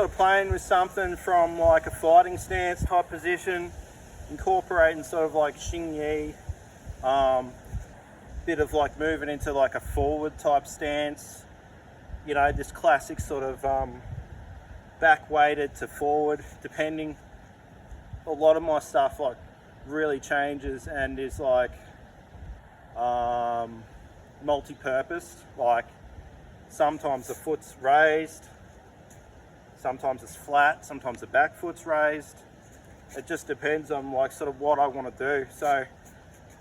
Sort of playing with something from like a fighting stance type position, incorporating sort of like Hsing I, bit of like moving into like a forward type stance, you know, this classic sort of back weighted to forward, depending. A lot of my stuff like really changes and is like multi-purpose. Like sometimes the foot's raised, sometimes it's flat, sometimes the back foot's raised. It just depends on like sort of what I want to do. So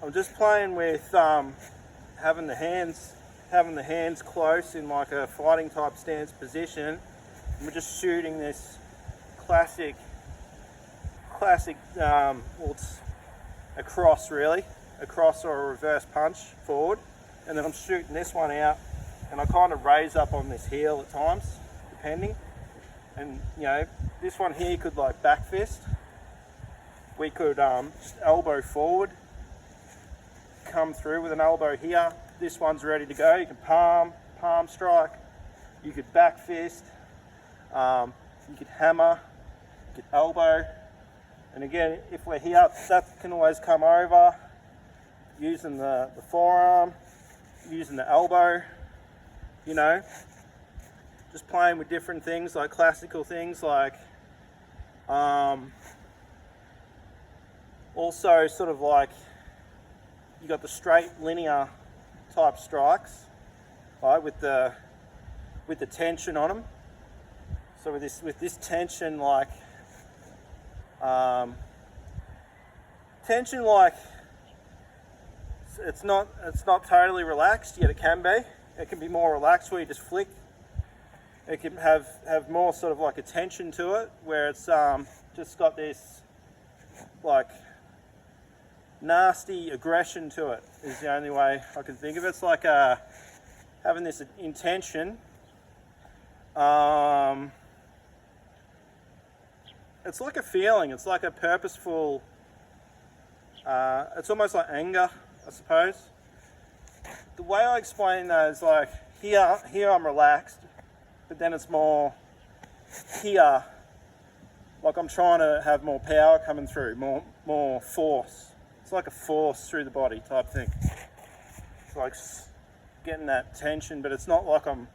I'm just playing with having the hands close in like a fighting type stance position. And we're just shooting this classic, well, it's a cross really, a cross or a reverse punch forward. And then I'm shooting this one out and I kind of raise up on this heel at times, depending. And you know, this one here could like back fist. We could just elbow forward, come through with an elbow here. This one's ready to go. You can palm strike. You could back fist. You could hammer. You could elbow. And again, if we're here, that can always come over using the forearm, using the elbow, you know. Just playing with different things, like classical things, like also sort of like you got the straight linear type strikes, right, with the tension on them. So with this tension, like it's not totally relaxed yet. It can be. It can be more relaxed where you just flick. It can have more sort of like a tension to it, where it's just got this like nasty aggression to it, is the only way I can think of it. It's like having this intention. It's like a feeling, it's like a purposeful, it's almost like anger, I suppose. The way I explain that is like, here I'm relaxed, but then it's more here, like I'm trying to have more power coming through, more force. It's like a force through the body type thing. It's like getting that tension, but it's not like I'm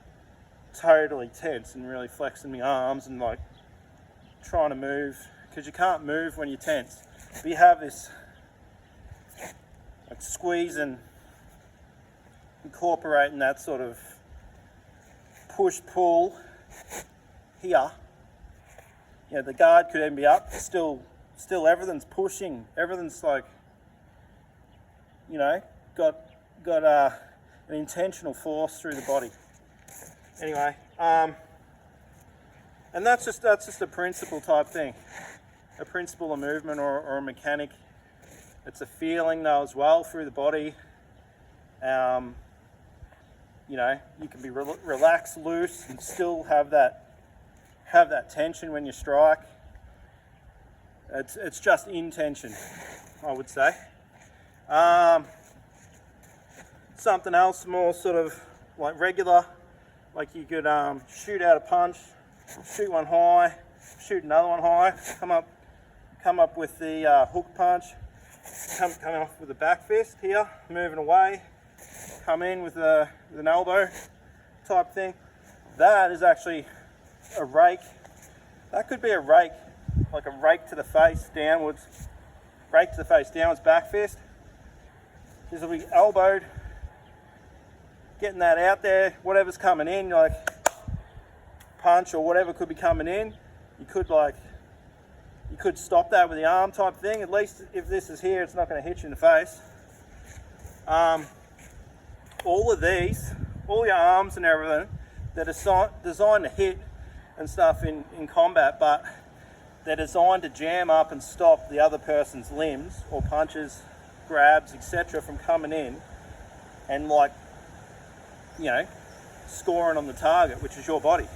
totally tense and really flexing my arms and like trying to move, because you can't move when you're tense. But you have this like squeeze and incorporating that sort of push-pull here. You know, the guard could even be up, still everything's pushing, everything's like, you know, got an intentional force through the body. Anyway, and that's just a principle type thing, a principle of movement or a mechanic. It's a feeling though as well through the body. You know, you can be relaxed, loose, and still have that tension when you strike. It's just intention, I would say. Something else more sort of like regular, like you could shoot out a punch, shoot one high, shoot another one high, come up with the hook punch, come off with a back fist here, moving away, come in with an elbow type thing. That is actually a rake. That could be a rake, like a rake to the face downwards, back fist. This will be elbowed, getting that out there, whatever's coming in, like punch or whatever could be coming in. You could stop that with the arm type thing. At least if this is here, it's not going to hit you in the face. All of these, all your arms and everything, they're designed to hit and stuff in combat, but they're designed to jam up and stop the other person's limbs or punches, grabs, etc. from coming in and, like, you know, scoring on the target, which is your body.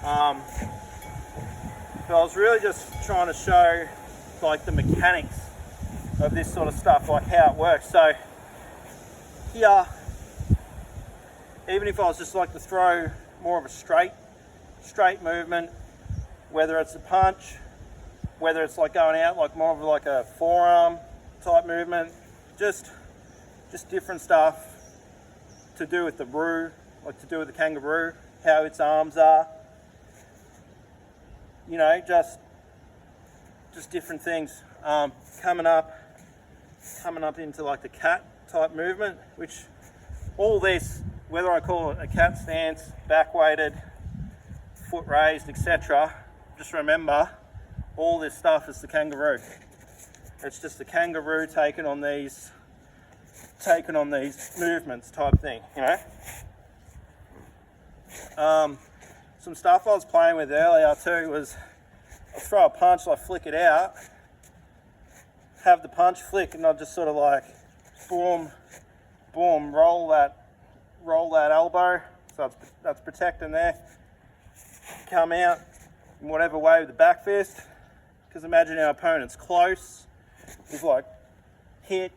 So I was really just trying to show like the mechanics of this sort of stuff, like how it works. So here, even if I was just like to throw more of a straight straight movement, whether it's a punch, whether it's like going out like more of like a forearm type movement, just different stuff to do with the roo, like to do with the kangaroo, how its arms are, you know, just different things. Coming up into like the cat type movement, which all this, whether I call it a cat stance, back weighted, foot raised, etc., just remember all this stuff is the kangaroo. It's just the kangaroo taking on these movements type thing, you know. Some stuff I was playing with earlier too was I'll throw a punch, I flick it out, have the punch flick, and I'll just sort of like boom, boom, roll that elbow, so that's protecting there. Come out in whatever way with the back fist, because imagine our opponent's close. He's like hitting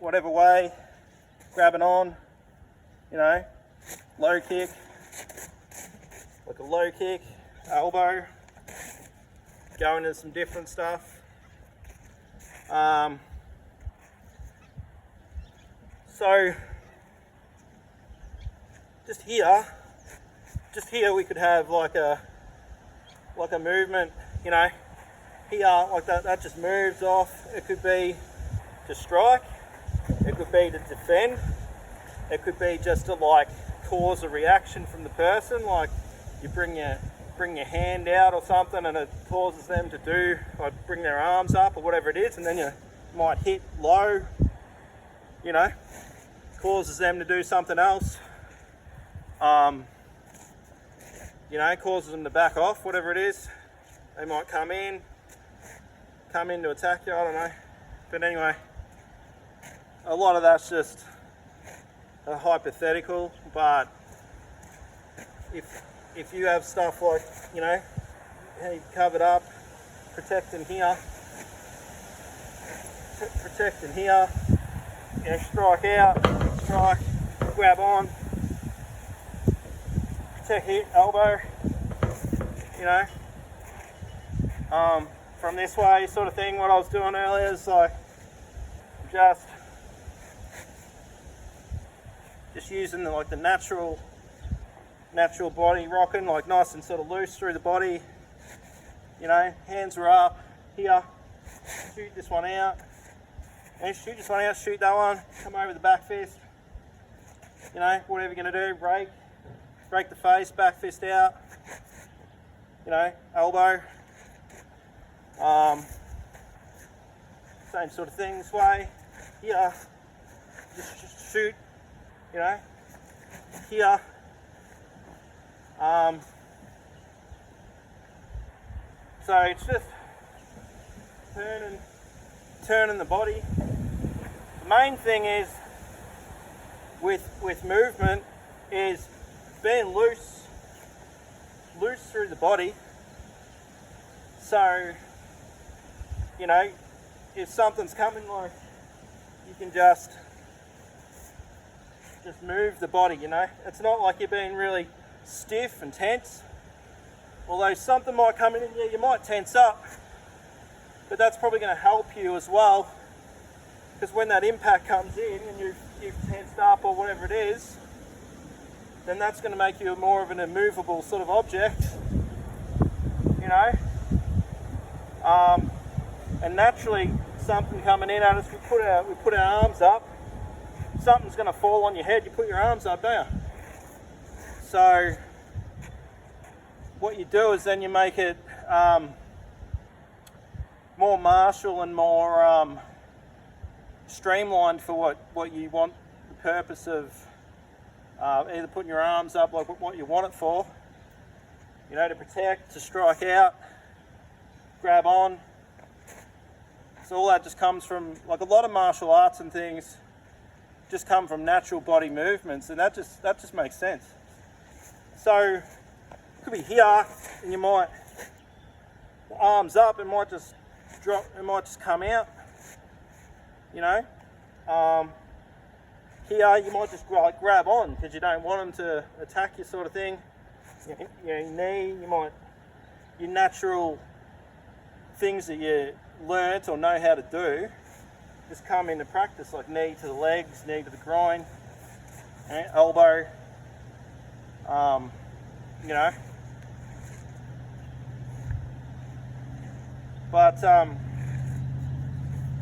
whatever way, grabbing on, you know, low kick, like a low kick, elbow, going into some different stuff. So just here we could have like a movement, you know, here like that just moves off. It could be to strike, it could be to defend, it could be just to like cause a reaction from the person, like you bring your hand out or something and it causes them to do, like bring their arms up or whatever it is, and then you might hit low, you know, causes them to do something else, you know, causes them to back off, whatever it is. They might come in to attack you, I don't know. But anyway, a lot of that's just a hypothetical, but if you have stuff like, you know, covered up, protecting here, you know, strike out, strike, grab on, protect hit, elbow, you know, from this way sort of thing. What I was doing earlier is like just using the natural body rocking, like nice and sort of loose through the body, you know, hands are up here, shoot this one out, and shoot this one out, shoot that one, come over the back fist, you know, whatever you're going to do, break the face, back fist out, you know, elbow, same sort of thing this way, here, just shoot, you know, here, so it's just turning the body. The main thing is with movement is being loose through the body. So, you know, if something's coming, like, you can just move the body, you know. It's not like you're being really stiff and tense. Although something might come in and you might tense up, but that's probably going to help you as well, because when that impact comes in and you've tensed up or whatever it is, then that's going to make you more of an immovable sort of object, you know. And naturally, something coming in at us, we put our arms up, something's going to fall on your head, you put your arms up, don't you? So what you do is then you make it more martial and more streamlined for what you want, the purpose of either putting your arms up like what you want it for, you know, to protect, to strike out, grab on. So all that just comes from, like, a lot of martial arts and things just come from natural body movements, and that just makes sense. So it could be here, and you might, arms up, it might just drop, it might just come out, you know. Here you might just grab on because you don't want them to attack you, sort of thing. your knee, your natural things that you learnt or know how to do just come into practice, like knee to the legs, knee to the groin, elbow, you know. But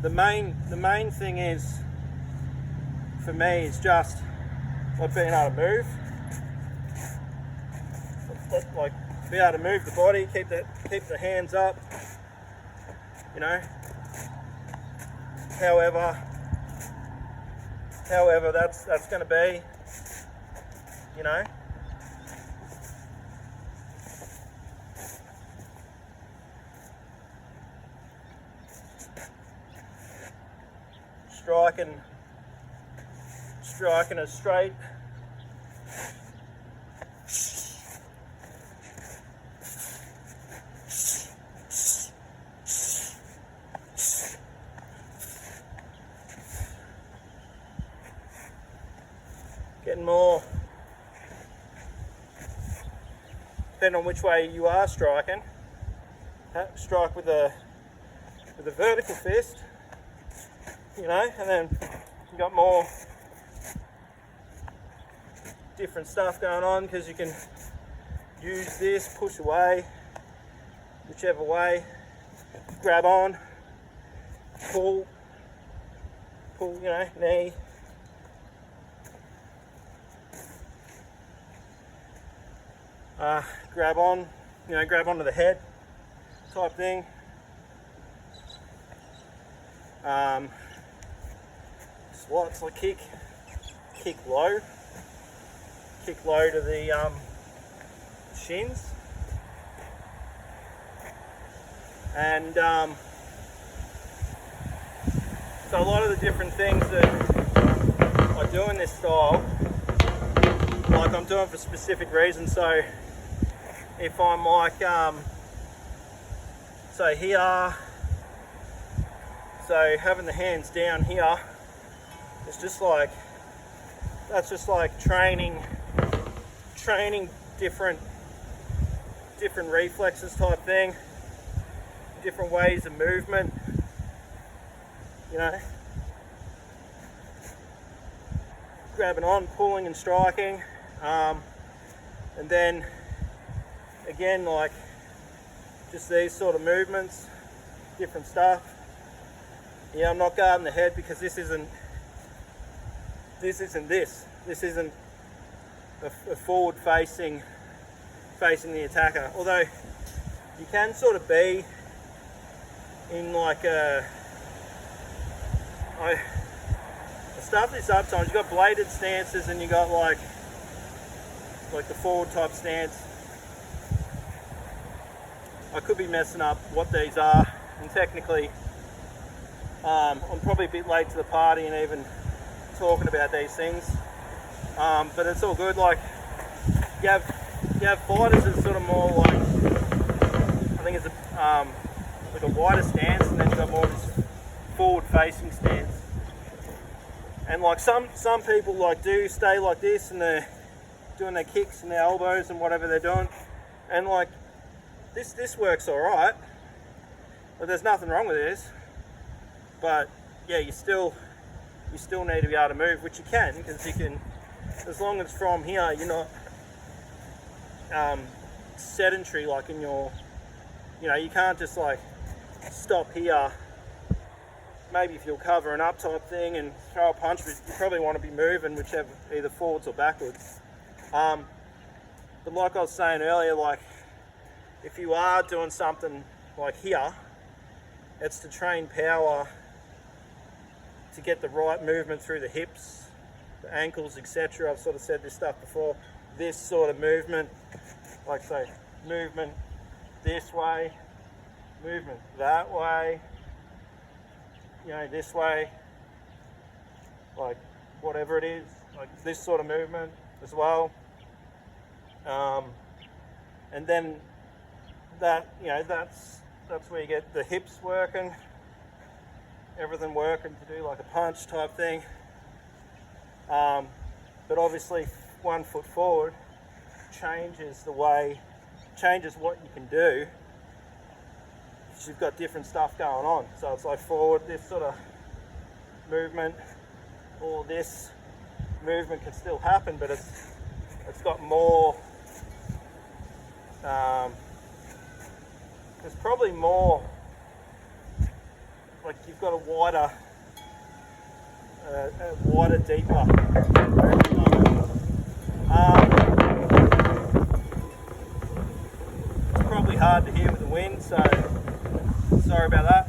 the main thing is, for me, is just like being able to move. Like be able to move the body, keep the hands up, you know. However that's going to be, you know. Striking it straight. Getting more, depending on which way you are striking. Strike with a vertical fist, you know, and then you got more different stuff going on, because you can use this, push away, whichever way, grab on, pull, you know, knee. Grab on, you know, grab onto the head type thing. Squats, like kick low to the shins, and so a lot of the different things that I do in this style, like I'm doing for specific reasons. So if I'm like, so here, so having the hands down here, it's just like, that's just like training different reflexes type thing, different ways of movement, you know, grabbing on, pulling and striking, and then again, like just these sort of movements, different stuff. Yeah, I'm not guarding the head because this isn't a forward facing the attacker. Although you can sort of be in like I start this up times. You got bladed stances and you got like the forward type stance. I could be messing up what these are, and technically I'm probably a bit late to the party and even talking about these things, but it's all good. Like you have fighters that's sort of more like, I think it's like a wider stance, and then you've got more of this forward facing stance. And like some people like do stay like this, and they're doing their kicks and their elbows and whatever they're doing, and like this works all right, but there's nothing wrong with this. But yeah, you still need to be able to move, which you can, because you can, as long as from here you're not sedentary, like in your, you know, you can't just like stop here, maybe if you're covering up type thing and throw a punch, but you probably want to be moving whichever, either forwards or backwards. But like I was saying earlier, like if you are doing something like here, it's to train power, to get the right movement through the hips, the ankles, etc. I've sort of said this stuff before. This sort of movement, like say, movement this way, movement that way, you know, this way, like whatever it is, like this sort of movement as well. And then that, you know, that's where you get the hips working, everything working to do like a punch type thing. But obviously 1 foot forward, changes changes what you can do. You've got different stuff going on. So it's like forward, this sort of movement, or this movement can still happen, but it's got more, there's probably more, like you've got a wider, deeper movement. It's probably hard to hear with the wind, so sorry about that.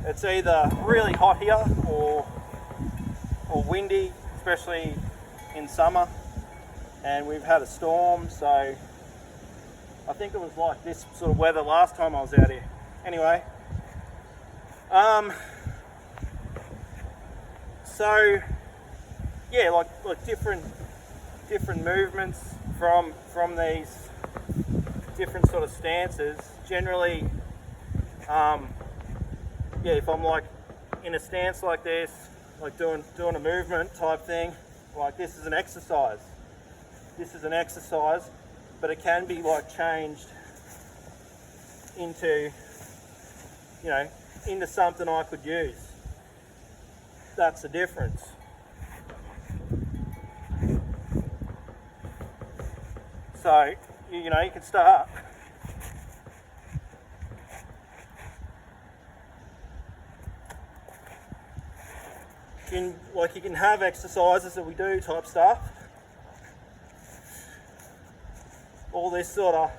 It's either really hot here or windy, especially in summer, and we've had a storm, so I think it was like this sort of weather last time I was out here. Anyway, so yeah, like different movements from these different sort of stances. Generally, yeah, if I'm like in a stance like this, like doing a movement type thing, like this is an exercise. This is an exercise, but it can be like changed into, you know, into something I could use. That's the difference. So, you know, you can start. You can have exercises that we do type stuff. All this sort of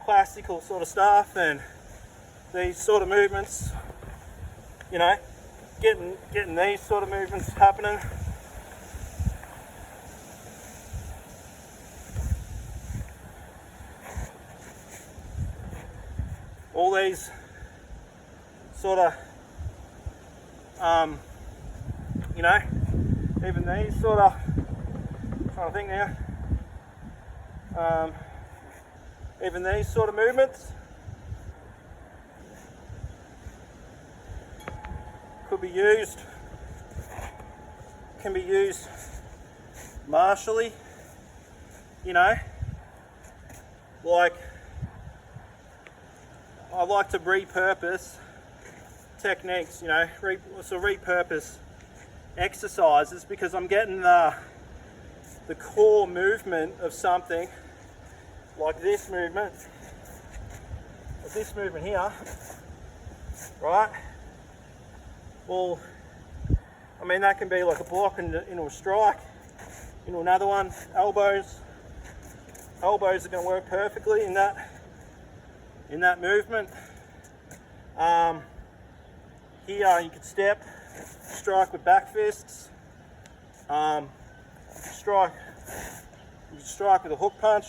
classical sort of stuff, and these sort of movements, you know, getting these sort of movements happening. All these sort of, you know, even these sort of, I'm trying to think now, even these sort of movements can be used martially, you know, like I like to repurpose techniques, you know, repurpose exercises, because I'm getting the core movement of something like this movement here, right? Well, I mean, that can be like a block into a strike, into another one. Elbows are going to work perfectly in that movement. Here you could step, strike with back fists, strike with a hook punch.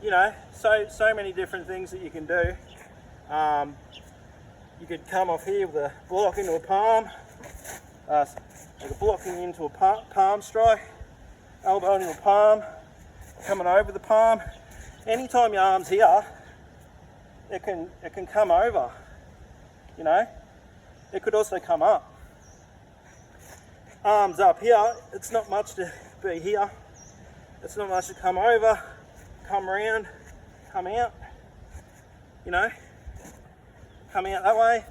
You know, so many different things that you can do. You could come off here with a block into a palm, like a blocking into a palm strike, elbow into a palm, coming over the palm. Anytime your arm's here, it can come over, you know. It could also come up. Arms up here, it's not much to be here. It's not much to come over, come around, come out, you know. Come out that way.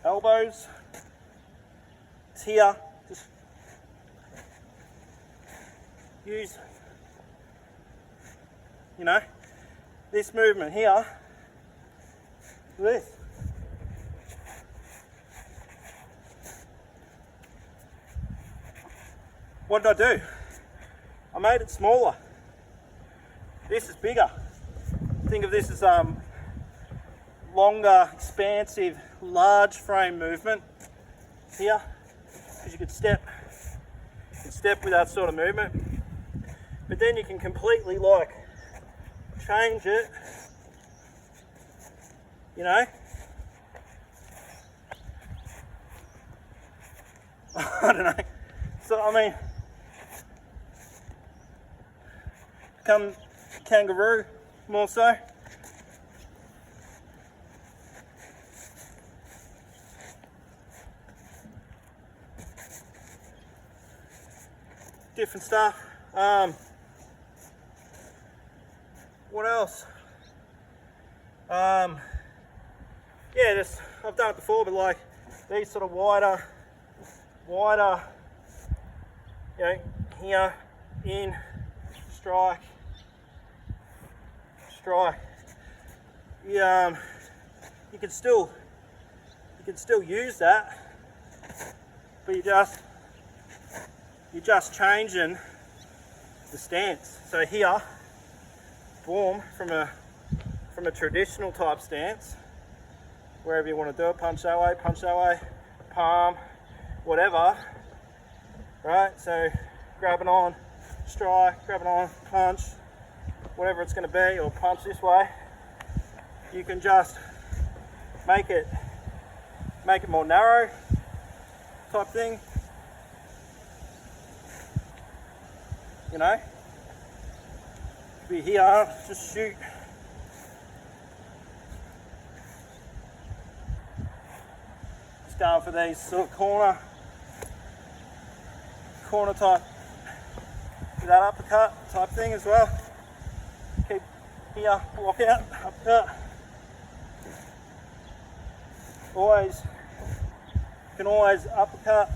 Elbows, it's here. Just use, you know, this movement here, this. What did I do? I made it smaller. This is bigger. Think of this as longer, expansive, large frame movement here, because you could step with that sort of movement. But then you can completely like change it, you know. I don't know. So I mean, come kangaroo more so. different stuff. What else? Yeah, just I've done it before, but like these sort of wider, you know, here, in, strike. You can still use that, but you're just changing the stance. So here, boom, from a traditional type stance, wherever you want to do it, punch that way, palm, whatever, right? So grabbing on, strike, grabbing on, punch, whatever it's going to be, or punch this way. You can just make it more narrow type thing, you know. Be here, just shoot. Just going for these sort of corner type, that uppercut type thing as well. Keep here, walk out, uppercut. Can always uppercut,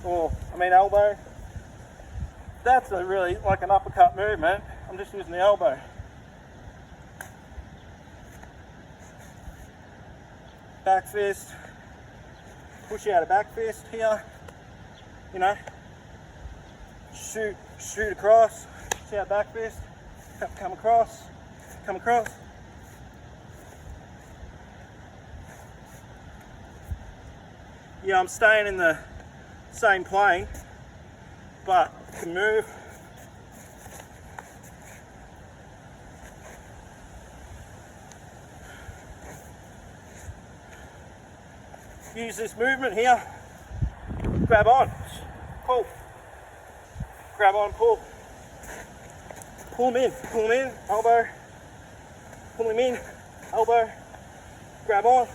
or elbow. That's a really like an uppercut movement. I'm just using the elbow. Back fist, push out a back fist here, you know, shoot across, push out back fist, come across. Yeah, I'm staying in the same plane, but can move. Use this movement here. Grab on, pull. Grab on, pull. Pull him in, elbow. Pull him in, elbow. Grab on.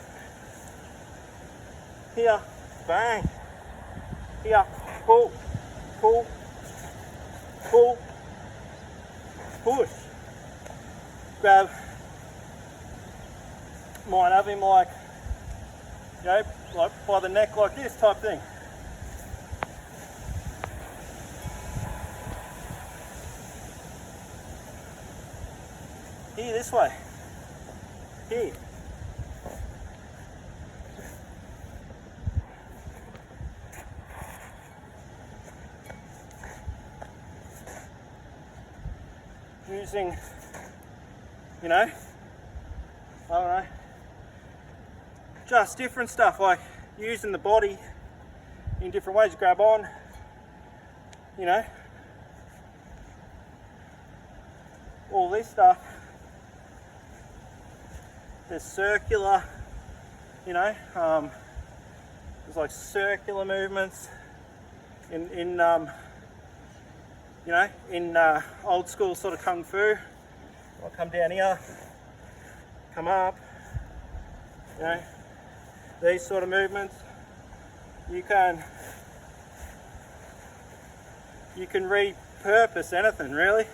Here, bang. Here, pull, push. Grab. Might have him like, you know, like by the neck like this type thing. Here, this way. Here. Using, you know, I don't know, just different stuff, like using the body in different ways. Grab on, you know, all this stuff. There's circular, you know, there's like circular movements in you know, in old school sort of kung fu. I'll come down here, come up, you know, these sort of movements. You can repurpose anything really.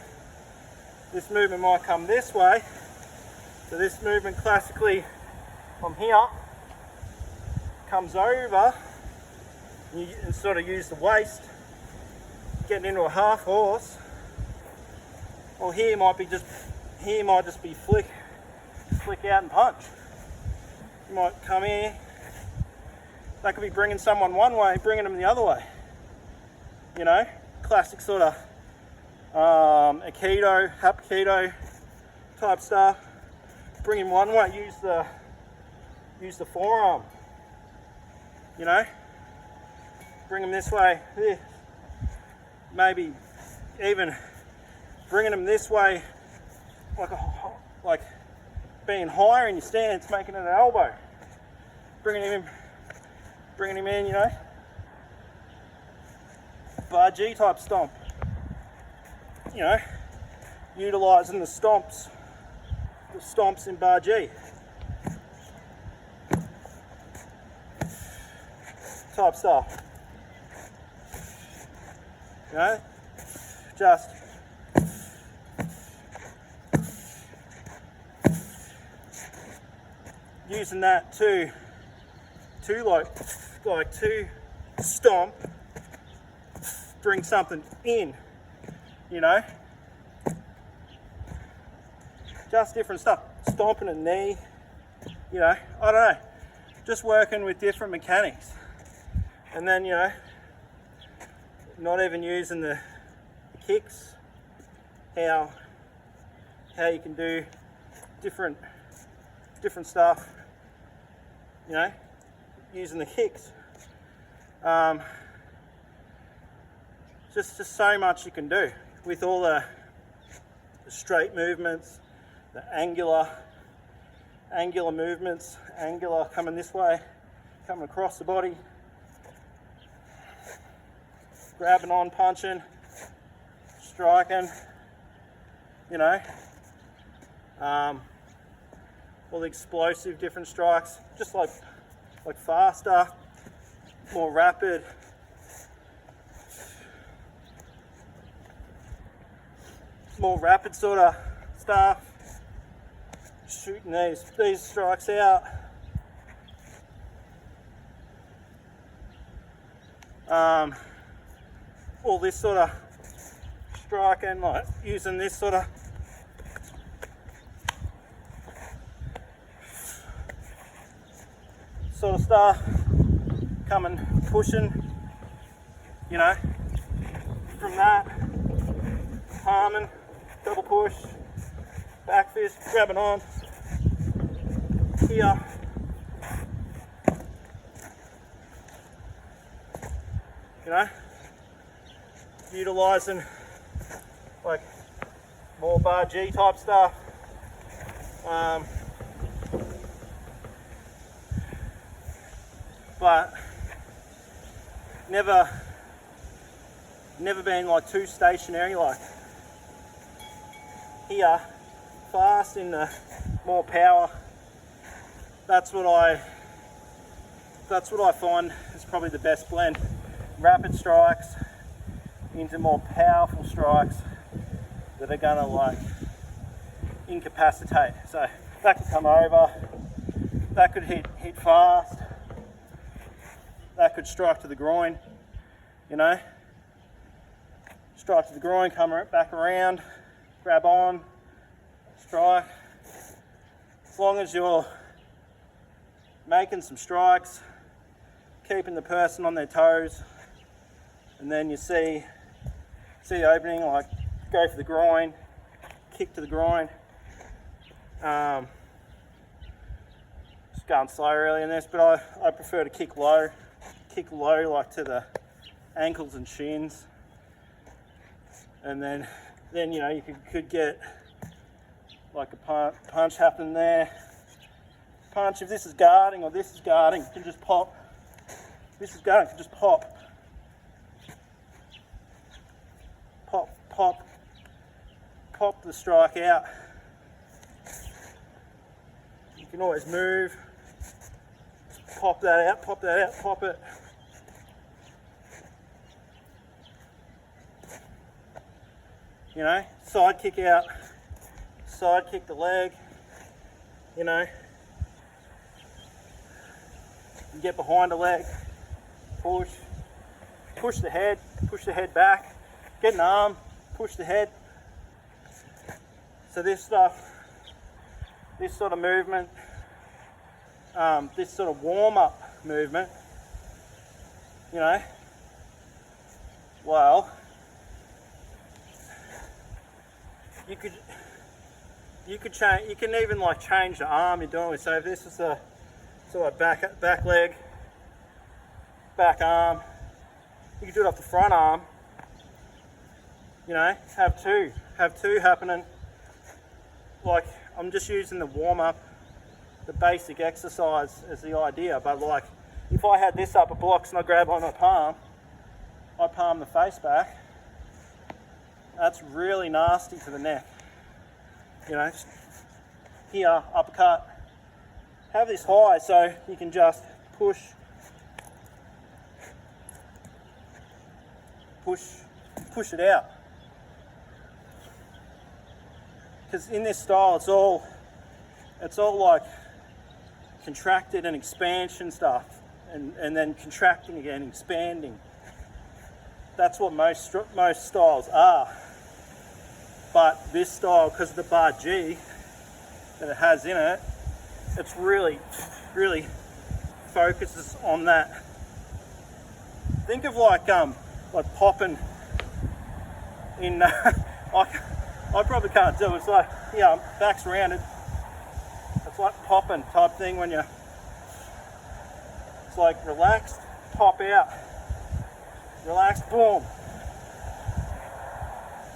This movement might come this way, so this movement classically from here comes over, and sort of use the waist, getting into a half horse. Well, here might just be flick out and punch. You might come here. That could be bringing someone one way, bringing them the other way. You know, classic sort of aikido, hapkido type stuff. Bring him one way. Use the forearm. You know, bring him this way. This. Maybe even bringing them this way, like being higher in your stance, making it an elbow, bringing him in, you know, Baji type stomp, you know, utilising the stomps in Baji type stuff. You know, just using that to stomp, bring something in, you know, just different stuff, stomping a knee, you know, I don't know, just working with different mechanics. And then, you know, not even using the kicks, how you can do different stuff, you know, using the kicks. Just so much you can do with all the straight movements, the angular movements, angular coming this way, coming across the body, grabbing on, punching, striking, you know, all the explosive different strikes, just like faster, more rapid. More rapid sort of stuff. Shooting these strikes out. All this sort of striking, like using this sort of stuff, coming, pushing, you know, from that, palming, double push, back fist, grabbing on, here, you know, utilising like more Baji type stuff. But never been like too stationary, like here, fast in the more power. That's what I find is probably the best blend. Rapid strikes into more powerful strikes that are gonna like incapacitate. So that could come over, that could hit fast, that could strike to the groin, you know, strike to the groin, come back around, grab on, strike. As long as you're making some strikes, keeping the person on their toes, and then you see the opening, like go for the groin, kick to the groin. Just going slow really in this, but I prefer to kick low like to the ankles and shins, and then you know you could get like a punch happening there. Punch, if this is guarding or this is guarding, you can just pop. This is guarding, you can just pop. Pop the strike out. You can always move. Pop that out, pop it. You know, side kick out, side kick the leg, you know. You get behind the leg, push the head back, get an arm, push the head. So this stuff, this sort of movement, this sort of warm-up movement, you know, well, you could change. You can even like change the arm you're doing with. So if this is a sort of back leg, back arm, you can do it off the front arm. You know, have two happening. Like I'm just using the warm up, the basic exercise as the idea. But like if I had this upper blocks and I grab on my palm, I palm the face back. That's really nasty to the neck. You know, here, uppercut. Have this high so you can just push it out. because in this style it's all like contracted and expansion stuff, and then contracting again, expanding. That's what most styles are. But this style, because of the bar G that it has in it, it's really focuses on that. Think of like popping in. I probably can't do it. It's like, yeah, back's rounded. It's like popping type thing when you. It's like relaxed, pop out. Relaxed, boom.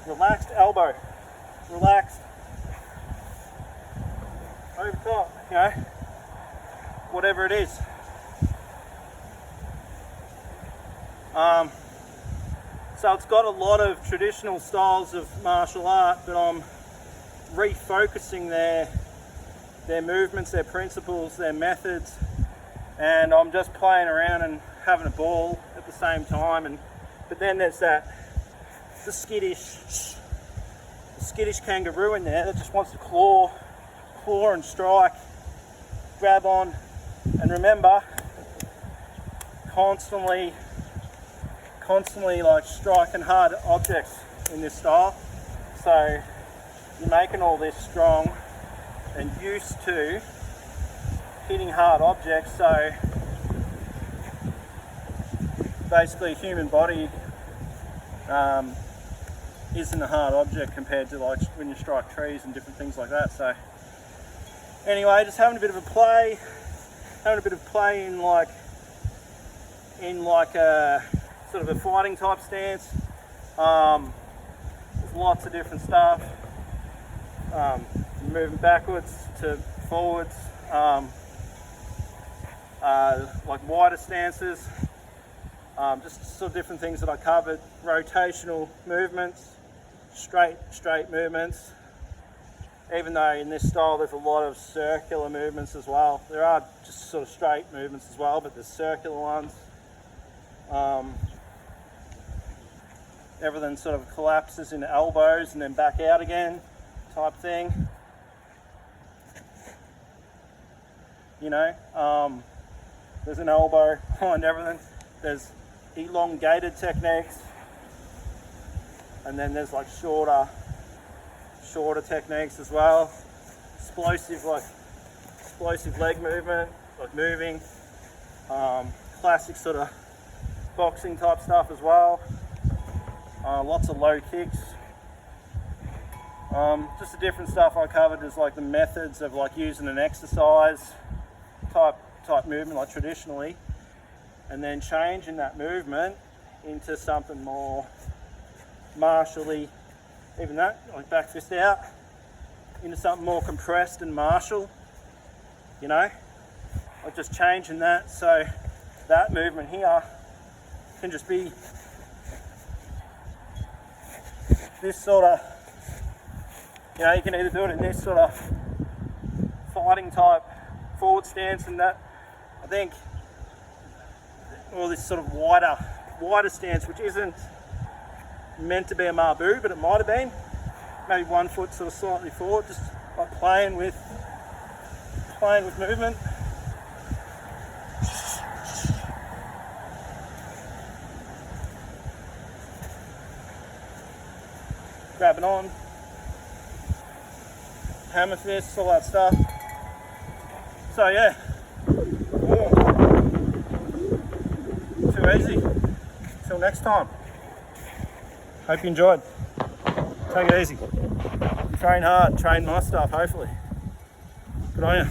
Relaxed elbow. Relaxed. Over top, you know. Whatever it is. So it's got a lot of traditional styles of martial art, but I'm refocusing their movements, their principles, their methods, and I'm just playing around and having a ball at the same time. But then there's the skittish kangaroo in there that just wants to claw and strike, grab on, and remember, constantly like striking hard objects in this style. So you're making all this strong and used to hitting hard objects. So basically human body isn't a hard object compared to like when you strike trees and different things like that. So anyway, just having a bit of a play in a sort of a fighting type stance. There's lots of different stuff. Moving backwards to forwards, like wider stances, just sort of different things that I covered. Rotational movements, straight movements, even though in this style there's a lot of circular movements as well. There are just sort of straight movements as well, but there's circular ones. Everything sort of collapses into elbows and then back out again type thing. You know, there's an elbow behind everything. There's elongated techniques, and then there's like shorter techniques as well. Explosive leg movement, like moving. Classic sort of boxing type stuff as well. Lots of low kicks. Just the different stuff I covered is like the methods of like using an exercise type movement, like traditionally, and then changing that movement into something more martially, even that, like back fist out, into something more compressed and martial, you know, like just changing that. So that movement here can just be this sort of, you know, you can either do it in this sort of fighting type forward stance, and that, I think, or this sort of wider stance, which isn't meant to be a Mabu, but it might have been. Maybe one foot sort of slightly forward, just like playing with movement. Grabbing on, hammer fists, all that stuff. So yeah, too easy. Till next time. Hope you enjoyed. Take it easy. Train hard, train my stuff, hopefully. Good on you.